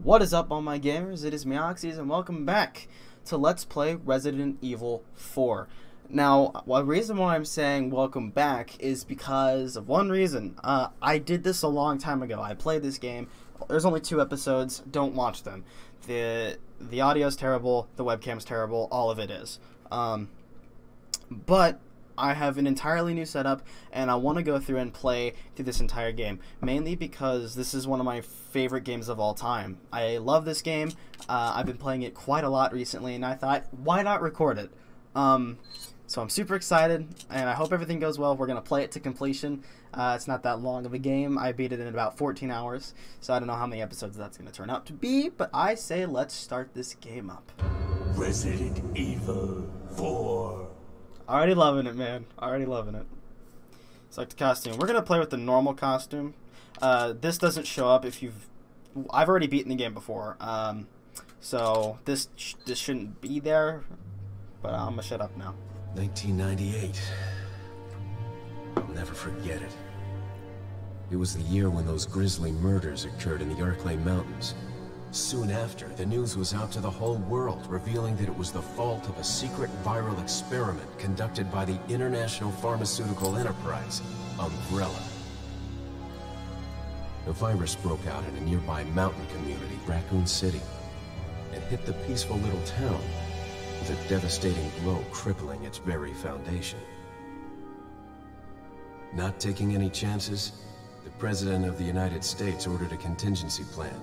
What is up, all my gamers? It is me, Oxyz, and welcome back to Let's Play Resident Evil 4. Now, the reason why I'm saying welcome back is because of one reason. I did this a long time ago. I played this game. There's only 2 episodes. Don't watch them. The audio's terrible. The webcam's terrible. All of it is. But I have an entirely new setup, and I want to go through and play through this entire game, mainly because this is one of my favorite games of all time. I love this game. I've been playing it quite a lot recently, and I thought, why not record it? So I'm super excited, and I hope everything goes well. We're going to play it to completion. It's not that long of a game. I beat it in about 14 hours, so I don't know how many episodes that's going to turn out to be, but I say let's start this game up. Resident Evil 4. Already loving it, man. Already loving it. Select the costume. We're going to play with the normal costume. This doesn't show up if you've... I've already beaten the game before. So this shouldn't be there. But I'm going to shut up now. 1998. I'll never forget it. It was the year when those grisly murders occurred in the Arklay Mountains. Soon after, the news was out to the whole world, revealing that it was the fault of a secret viral experiment conducted by the international pharmaceutical enterprise, Umbrella. The virus broke out in a nearby mountain community, Raccoon City, and hit the peaceful little town with a devastating blow crippling its very foundation. Not taking any chances, the President of the United States ordered a contingency plan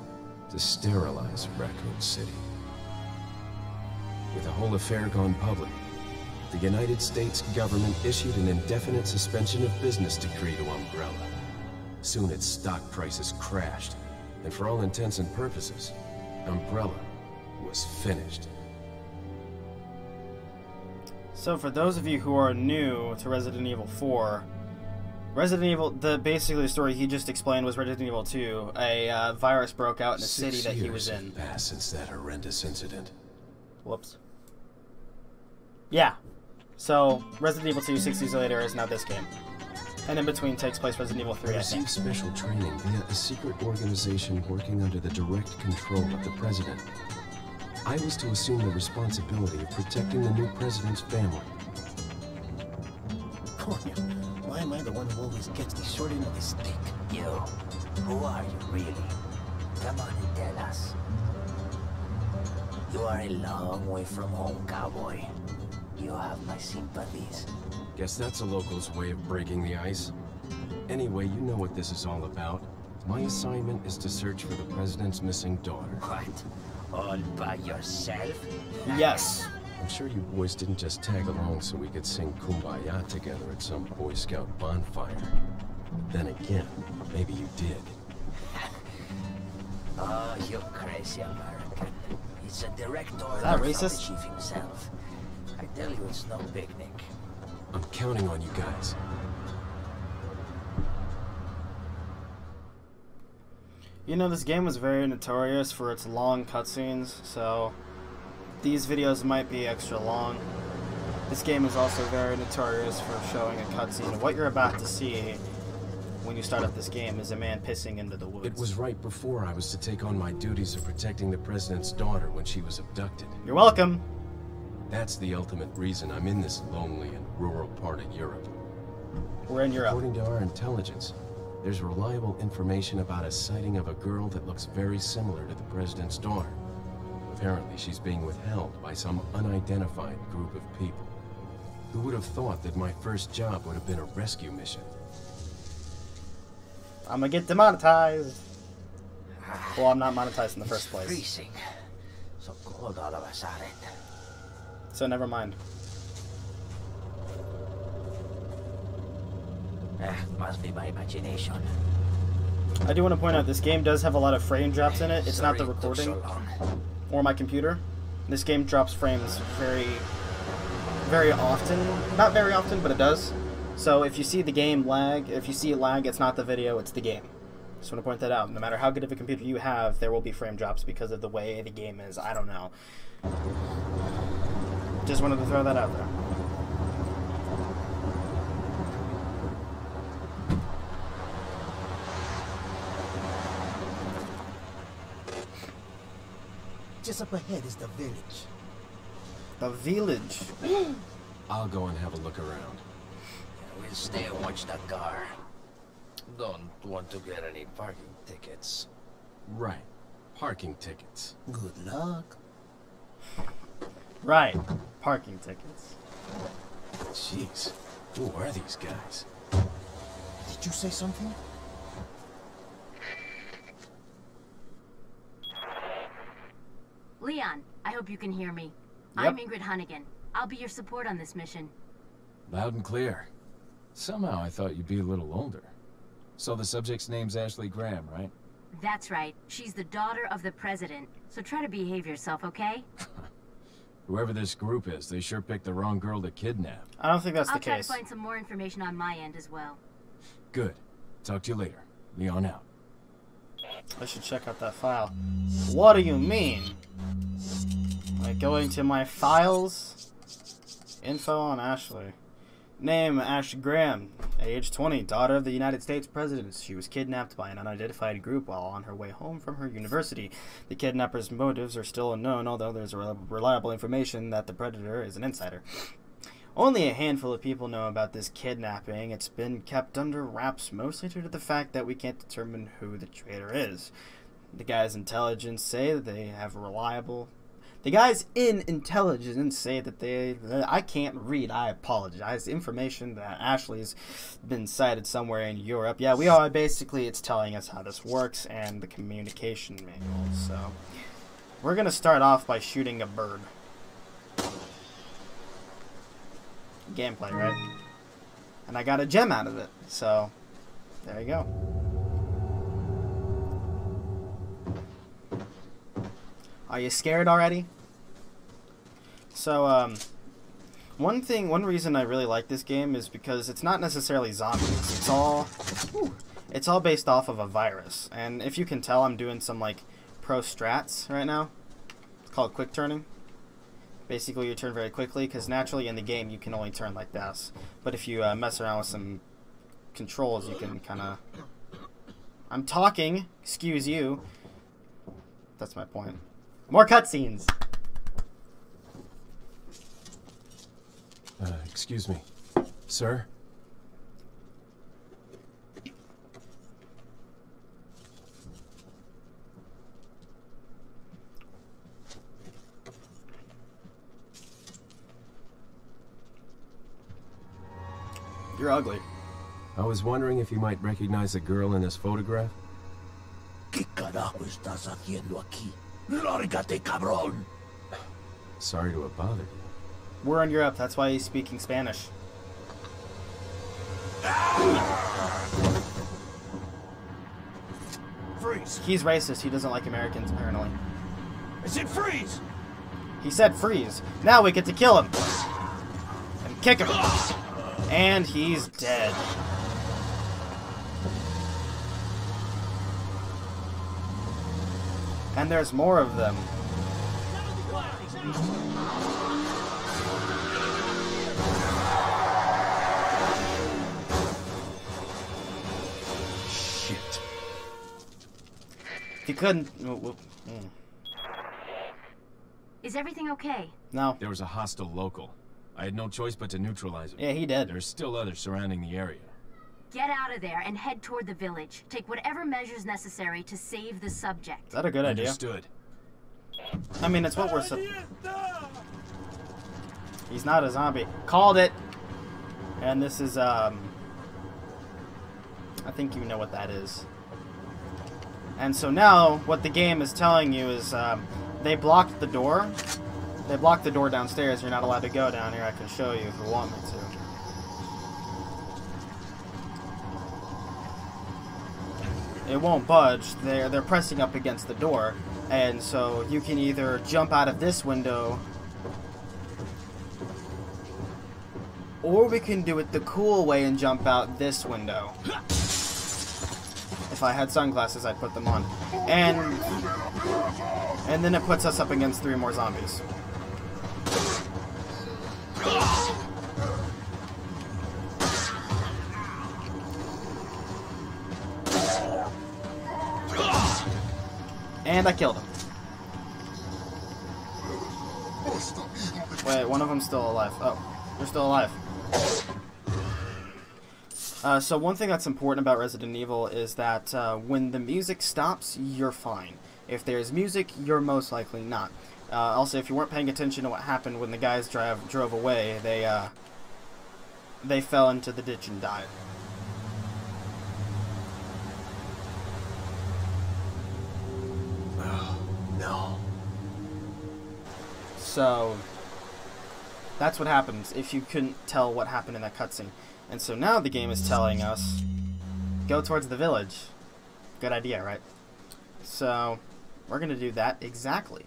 to sterilize Raccoon City. With the whole affair gone public, the United States government issued an indefinite suspension of business decree to Umbrella. Soon its stock prices crashed, and for all intents and purposes, Umbrella was finished. So for those of you who are new to Resident Evil 4, Resident Evil, basically the story he just explained was Resident Evil 2. A virus broke out in a city that he was in. 6 years have passed since that horrendous incident. Whoops. Yeah. So Resident Evil 2, 6 years later, is now this game. And in between takes place Resident Evil 3, I I think. received special training via a secret organization working under the direct control of the president. I was to assume the responsibility of protecting the new president's family. Why am I the one who always gets the short end of the stick? You. Who are you, really? Come on and tell us. You are a long way from home, cowboy. You have my sympathies. Guess that's a local's way of breaking the ice. Anyway, you know what this is all about. My assignment is to search for the president's missing daughter. What? All by yourself? Yes. I'm sure you boys didn't just tag along so we could sing Kumbaya together at some Boy Scout bonfire. But then again, maybe you did. Oh, you crazy American. It's a direct order that from the racist? chief himself. I tell you, it's no picnic. I'm counting on you guys. You know, this game was very notorious for its long cutscenes, so these videos might be extra long. This game is also very notorious for showing a cutscene. And what you're about to see when you start up this game is a man pissing into the woods. It was right before I was to take on my duties of protecting the president's daughter when she was abducted. You're welcome. That's the ultimate reason I'm in this lonely and rural part of Europe. We're in Europe. According to our intelligence, there's reliable information about a sighting of a girl that looks very similar to the president's daughter. Apparently, she's being withheld by some unidentified group of people. Who would have thought that my first job would have been a rescue mission? I'm gonna get demonetized. Well, I'm not monetized in the first place. Freezing. So cold all of a sudden. So never mind. Must be my imagination. I do want to point out this game does have a lot of frame drops in it. It's not the Sorry it took recording so long. or my computer. This game drops frames very often. Not very often, but it does. So if you see the game lag, if you see it lag, it's not the video, it's the game. Just want to point that out. No matter how good of a computer you have, there will be frame drops because of the way the game is. I don't know. Just wanted to throw that out there. Just up ahead is the village. The village. I'll go and have a look around. We'll stay and watch the car. Don't want to get any parking tickets. Right. Parking tickets. Good luck. Right. Parking tickets. Jeez. Who are these guys? Did you say something? Leon, I hope you can hear me. Yep. I'm Ingrid Hunnigan. I'll be your support on this mission. Loud and clear. Somehow I thought you'd be a little older. So the subject's name's Ashley Graham, right? That's right. She's the daughter of the president. So try to behave yourself, okay? Whoever this group is, they sure picked the wrong girl to kidnap. I don't think that's I'll the try case. to find some more information on my end as well. Good. Talk to you later. Leon out. I should check out that file. What do you mean? Like going to my files? Info on Ashley. Name, Ashley Graham. Age 20. Daughter of the United States President. She was kidnapped by an unidentified group while on her way home from her university. The kidnapper's motives are still unknown, although there's reliable information that the predator is an insider. Only a handful of people know about this kidnapping. It's been kept under wraps mostly due to the fact that we can't determine who the traitor is. The guys in intelligence say that they have reliable... The guys in intelligence say that I can't read, I apologize. Information that Ashley's been sighted somewhere in Europe. Yeah, we are basically, it's telling us how this works and the communication manual. So, we're going to start off by shooting a bird. Gameplay, right? And I got a gem out of it. So, there you go. Are you scared already? So, one reason I really like this game is because it's not necessarily zombies. It's all based off of a virus. And if you can tell, I'm doing some like pro strats right now. It's called quick turning. Basically, you turn very quickly because naturally in the game you can only turn like this. But if you mess around with some controls, you can kind of. I'm talking. Excuse you. That's my point. More cutscenes. Excuse me. Sir? You're ugly. I was wondering if you might recognize the girl in this photograph? ¿Qué carajo estás haciendo aquí? Lárgate, cabrón! Sorry to have bothered you. We're in Europe, that's why he's speaking Spanish. Freeze! He's racist, he doesn't like Americans, apparently. I said freeze! He said freeze. Now we get to kill him. And kick him. And he's dead. And there's more of them. Shit. If you couldn't... Is everything okay? No. There was a hostile local. I had no choice but to neutralize him. Yeah, he did. There's still others surrounding the area. Get out of there and head toward the village. Take whatever measures necessary to save the subject. Is that a good idea? Understood. I mean, it's what we're... He's not a zombie. Called it! And this is, I think you know what that is. And so now, what the game is telling you is, they blocked the door. They blocked the door downstairs. You're not allowed to go down here. I can show you if you want me to. It won't budge. They're pressing up against the door. And so you can either jump out of this window, or we can do it the cool way and jump out this window. If I had sunglasses, I'd put them on. And then it puts us up against 3 more zombies. And I killed him. Wait, one of them's still alive. Oh, you're still alive. So one thing that's important about Resident Evil is that when the music stops, you're fine. If there's music, you're most likely not. Also, if you weren't paying attention to what happened when the guys drove away, they fell into the ditch and died. Oh, no. So that's what happens if you couldn't tell what happened in that cutscene. And so now the game is telling us, go towards the village. Good idea, right? So we're going to do that exactly.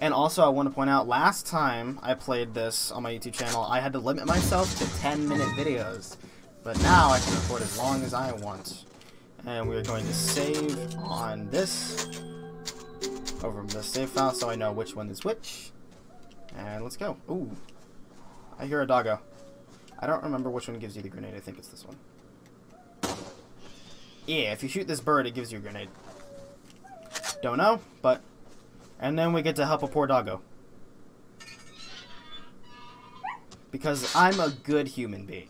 And also I want to point out, last time I played this on my YouTube channel, I had to limit myself to 10-minute videos. But now I can record as long as I want. And we're going to save on this over the save file so I know which one is which. And let's go. Ooh. I hear a doggo. I don't remember which one gives you the grenade. I think it's this one. Yeah, if you shoot this bird, it gives you a grenade. Don't know, but... And then we get to help a poor doggo. Because I'm a good human being.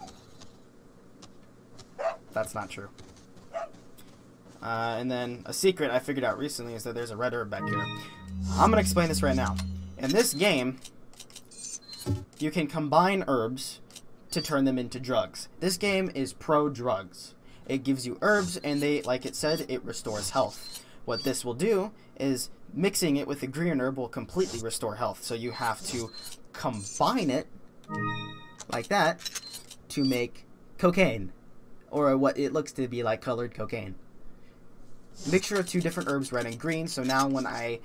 That's not true. And then a secret I figured out recently is that there's a red herb back here. I'm going to explain this right now. In this game, you can combine herbs to turn them into drugs. This game is pro-drugs. It gives you herbs, and like it said, it restores health. What this will do is mixing it with a green herb will completely restore health. So you have to combine it, like that, to make cocaine. Or what it looks to be like colored cocaine. Mixture of two different herbs, red and green, so now when I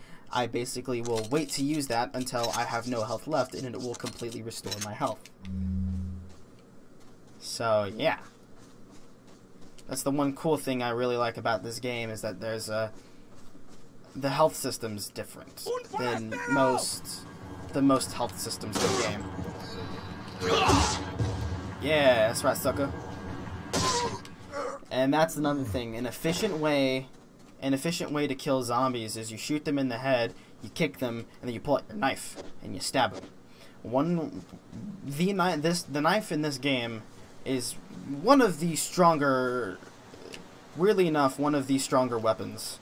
basically will wait to use that until I have no health left, and it will completely restore my health. So, yeah. That's the one cool thing I really like about this game, is that there's the health system's different than the most health systems in the game. Yeah, that's right, sucker. And that's another thing. An efficient way to kill zombies is you shoot them in the head, you kick them, and then you pull out your knife and you stab them. The knife in this game is one of the stronger, weirdly enough, one of the stronger weapons.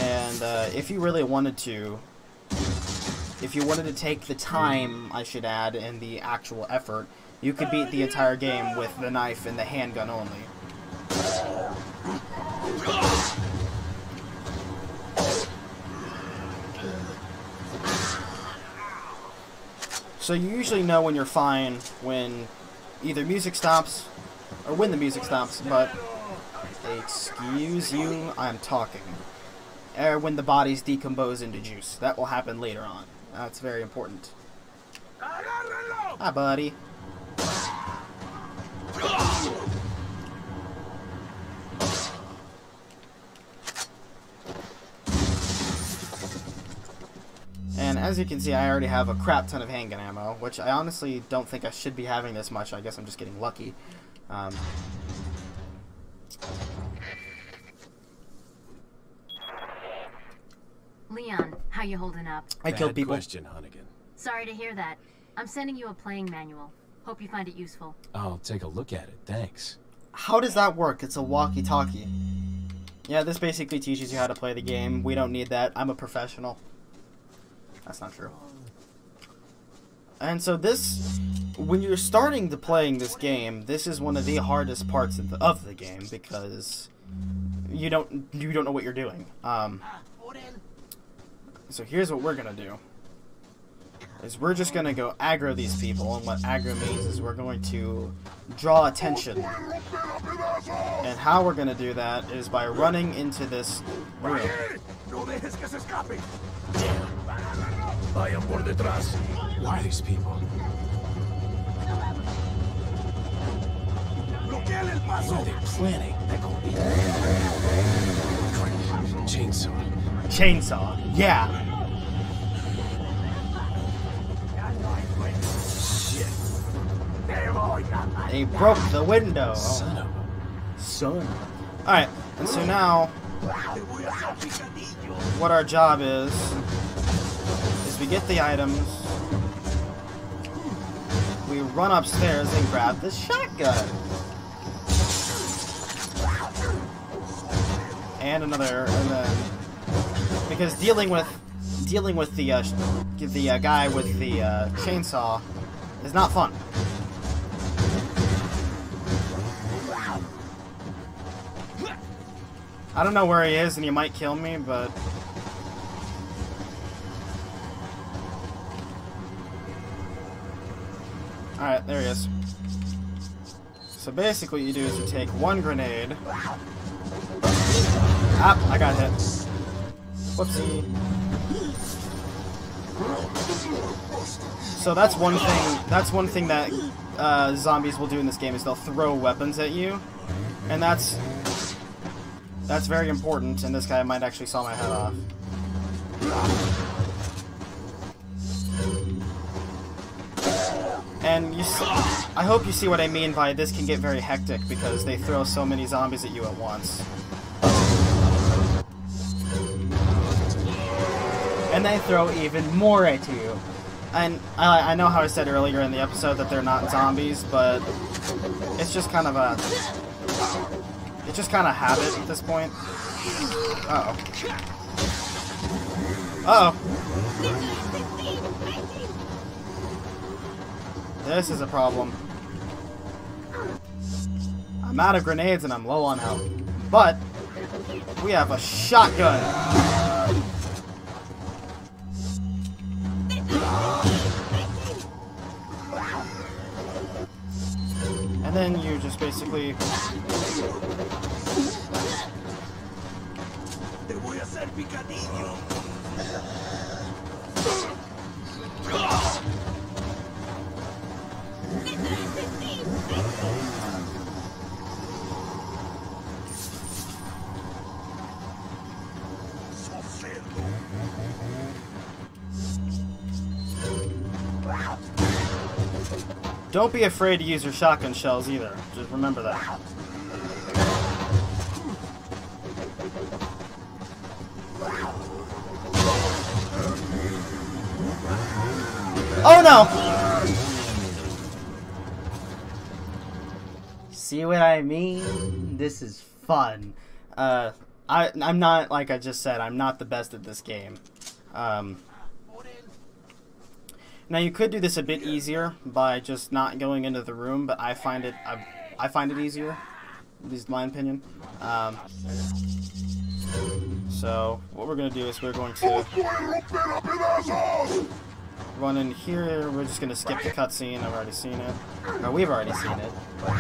And if you really wanted to, take the time, I should add, and the actual effort, you could beat the entire game with the knife and the handgun only. So you usually know when you're fine when either music stops or when the music stops, but excuse you, I'm talking. Or when the bodies decompose into juice. That will happen later on. That's very important. Hi, buddy. And as you can see, I already have a crap ton of handgun ammo, which I honestly don't think I should be having this much. I guess I'm just getting lucky. Leon, how you holding up? I killed people. Question, Hunnigan. Sorry to hear that. I'm sending you a playing manual. Hope you find it useful. I'll take a look at it, thanks. How does that work? It's a walkie-talkie. Yeah, this basically teaches you how to play the game. We don't need that. I'm a professional. That's not true. And so this, when you're starting to playing this game, this is one of the hardest parts of the game because you don't know what you're doing. So here's what we're gonna do. Is we're just gonna go aggro these people, and what aggro means is we're going to draw attention. And how we're gonna do that is by running into this room. Why are these people? What are they planning? Chainsaw. Chainsaw, yeah. They broke the window. Son. Alright, and so now, what our job is we get the items. We run upstairs and grab the shotgun. And another, and then because dealing with the guy with the chainsaw is not fun. I don't know where he is, and he might kill me, but alright, there he is. So basically what you do is you take one grenade. Ah, I got hit. Whoopsie. So that's one thing that zombies will do in this game is they'll throw weapons at you. And that's very important, and this guy might actually saw my head off. And I hope you see what I mean by this can get very hectic because they throw so many zombies at you at once. And they throw even more at you. And I know how I said earlier in the episode that they're not zombies, but it's just kind of a... It's just kind of habit at this point. Uh-oh. Uh-oh. This is a problem. I'm out of grenades and I'm low on health. But we have a shotgun. And then you just basically... Te voy a hacer picadillo. Don't be afraid to use your shotgun shells either. Just remember that. Oh no! See what I mean? This is fun. I'm not, like I just said, I'm not the best at this game. Now you could do this a bit easier by just not going into the room, but I find it easier. At least my opinion. So what we're gonna do is we're going to run in here. We're just gonna skip the cutscene. I've already seen it. No, we've already seen it. I'm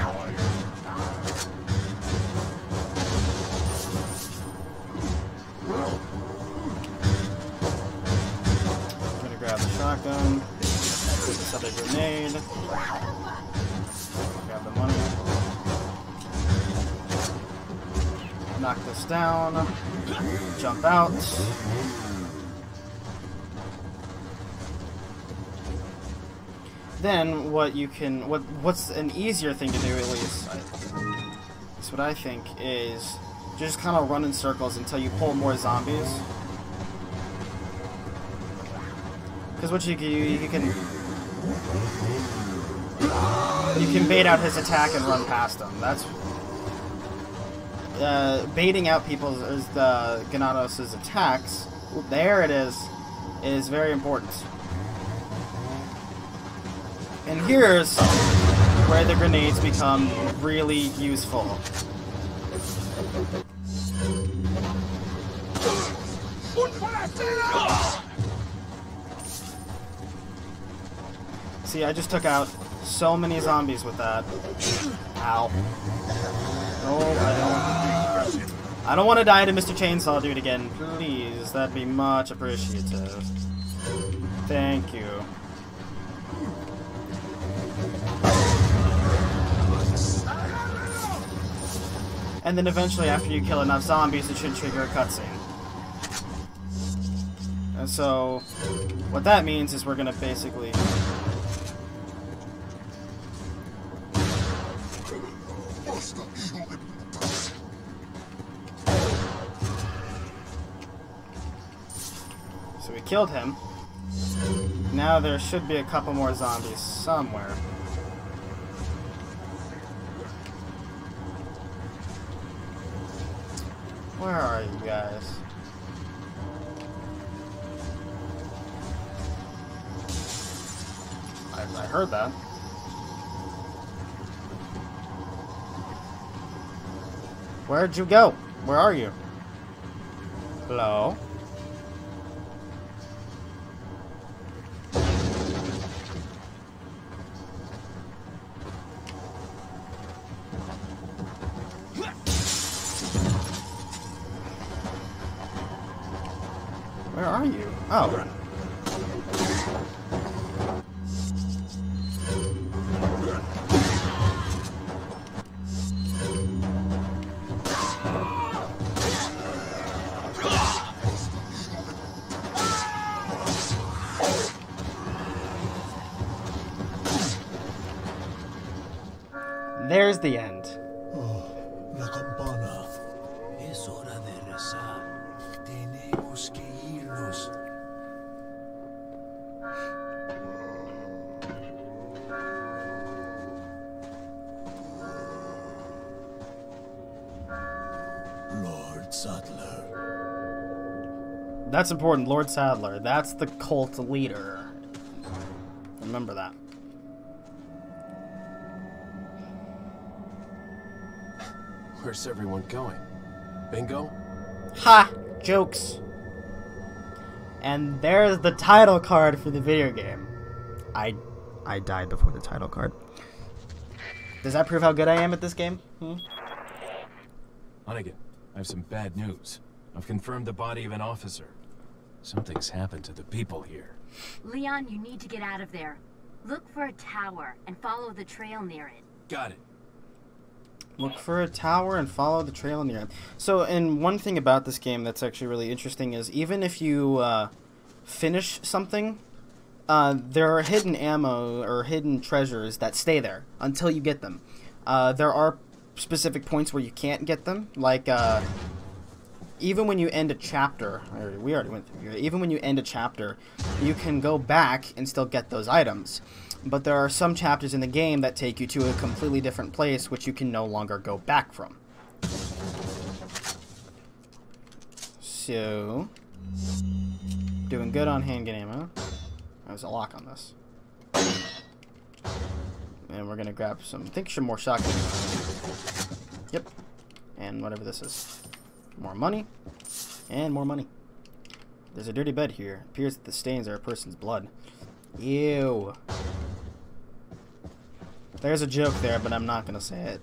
gonna grab the shotgun. Put this other grenade. Grab the money. Knock this down. Jump out. Then what's an easier thing to do, at least that's what I think, is just kind of run in circles until you pull more zombies. Because what you can bait out his attack and run past him. That's baiting out people's Ganados' attacks. There it is very important. And here's where the grenades become really useful. See, I just took out so many zombies with that. Ow. No, I don't want to die to Mr. Chainsaw Dude again. Please, that'd be much appreciative. Thank you. And then eventually, after you kill enough zombies, it should trigger a cutscene. And so, what that means is we're gonna basically... So we killed him. Now there should be a couple more zombies somewhere. Where are you guys? I heard that. Where'd you go? Where are you? Hello? Where are you? Oh. There's the end. Oh, la campana. Es hora de rezar. Tenemos que irnos. Lord Saddler. That's important, Lord Saddler. That's the cult leader. Remember that. Where's everyone going? Bingo? Ha! Jokes. And there's the title card for the video game. I died before the title card. Does that prove how good I am at this game? Hunnigan, I have some bad news. I've confirmed the body of an officer. Something's happened to the people here. Leon, you need to get out of there. Look for a tower and follow the trail near it. Got it. Look for a tower and follow the trail near it. So, and one thing about this game that's actually really interesting is even if you finish something, there are hidden ammo or hidden treasures that stay there until you get them. There are specific points where you can't get them, like even when you end a chapter, we already went through here, even when you end a chapter, you can go back and still get those items. But there are some chapters in the game that take you to a completely different place, which you can no longer go back from. So, doing good on handgun ammo. There's a lock on this. And we're gonna grab some, I think some more shotgun ammo. Yep. And whatever this is. More money. And more money. There's a dirty bed here. It appears that the stains are a person's blood. Ew. There's a joke there, but I'm not gonna say it.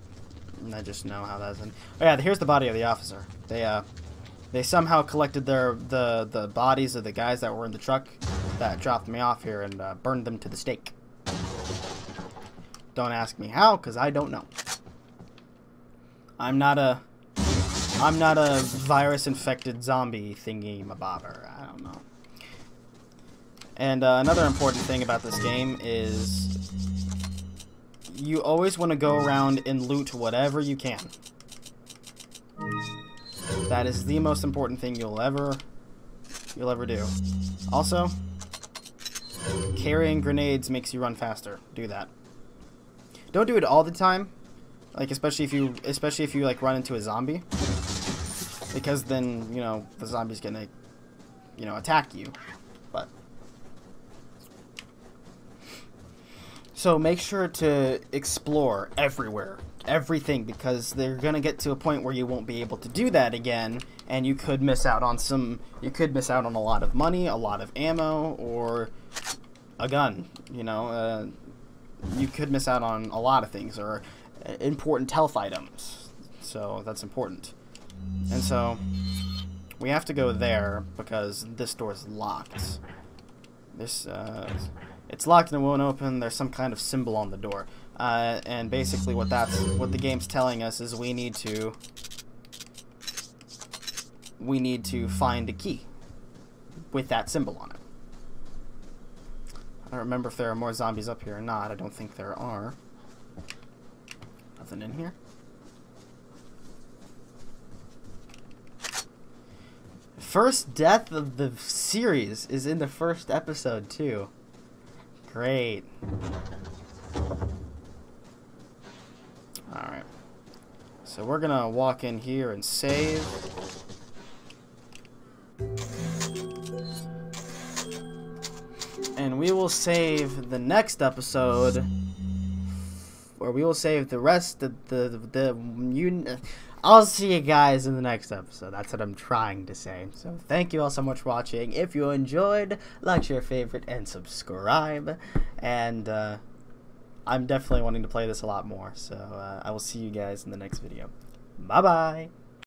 I just know how that's in. Oh yeah, here's the body of the officer. They somehow collected the bodies of the guys that were in the truck that dropped me off here and burned them to the stake. Don't ask me how, cause I don't know. I'm not a virus-infected zombie thingy-mabobber. I don't know. And another important thing about this game is you always want to go around and loot whatever you can. That is the most important thing you'll ever do. Also, carrying grenades makes you run faster. Do that. Don't do it all the time, like especially if you like run into a zombie, because then the zombie's gonna attack you. But so make sure to explore everywhere, everything, because they're gonna get to a point where you won't be able to do that again, and you could miss out on a lot of money, a lot of ammo, or a gun. You could miss out on a lot of things, or important health items. So that's important. And so we have to go there because this door's locked. It's locked and it won't open. There's some kind of symbol on the door, and basically what the game's telling us is we need to find a key with that symbol on it. I don't remember if there are more zombies up here or not. I don't think there are. Nothing in here. First death of the series is in the first episode too. Great. Alright. So we're gonna walk in here and save. And we will save the next episode, or we will save the rest of I'll see you guys in the next episode. That's what I'm trying to say. So thank you all so much for watching. If you enjoyed, like, share, favorite, and subscribe. And I'm definitely wanting to play this a lot more. So I will see you guys in the next video. Bye-bye.